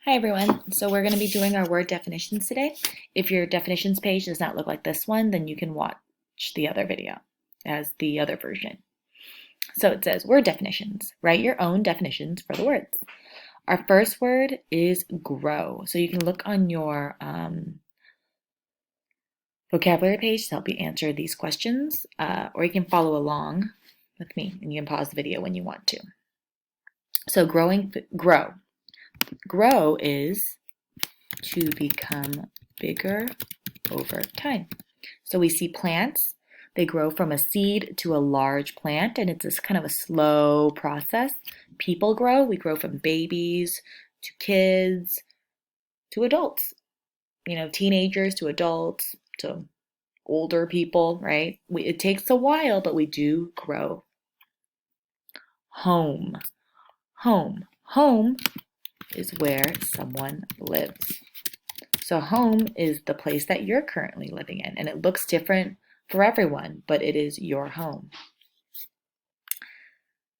Hi everyone. So we're going to be doing our word definitions today. If your definitions page does not look like this one, then you can watch the other video as the other version. So it says word definitions. Write your own definitions for the words. Our first word is grow. So you can look on your vocabulary page to help you answer these questions, or you can follow along with me and you can pause the video when you want to. So grow. Grow is to become bigger over time. So we see plants, they grow from a seed to a large plant, and it's this kind of a slow process. People grow, we grow from babies to kids to adults, teenagers to adults to older people, right? It takes a while, but we do grow. Home. Home is where someone lives. So home is the place that you're currently living in, and it looks different for everyone, but it is your home.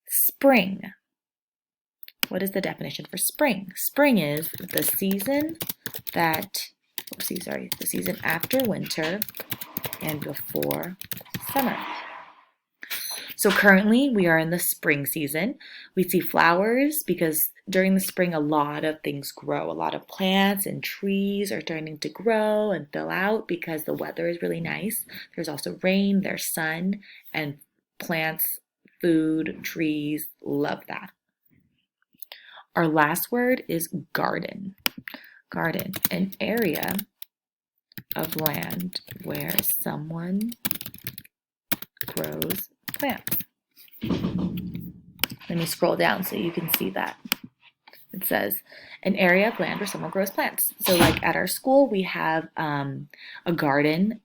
Spring. What is the definition for spring? Spring is the season the season after winter and before summer. So currently we are in the spring season. We see flowers because during the spring a lot of things grow. A lot of plants and trees are starting to grow and fill out because the weather is really nice. There's also rain, there's sun, and plants, food, trees love that. Our last word is garden. Garden, an area of land where someone grows plants. Let me scroll down so you can see that. It says an area of land where someone grows plants. So like at our school, we have a garden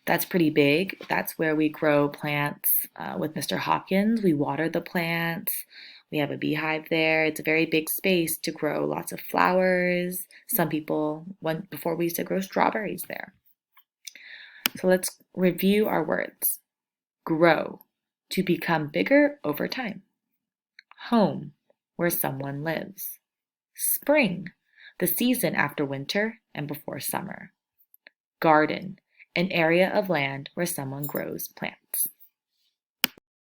that's pretty big. That's where we grow plants with Mr. Hawkins. We water the plants. We have a beehive there. It's a very big space to grow lots of flowers. Some people, before we used to grow strawberries there. So let's review our words. Grow, to become bigger over time. Home, where someone lives. Spring, the season after winter and before summer. Garden, an area of land where someone grows plants.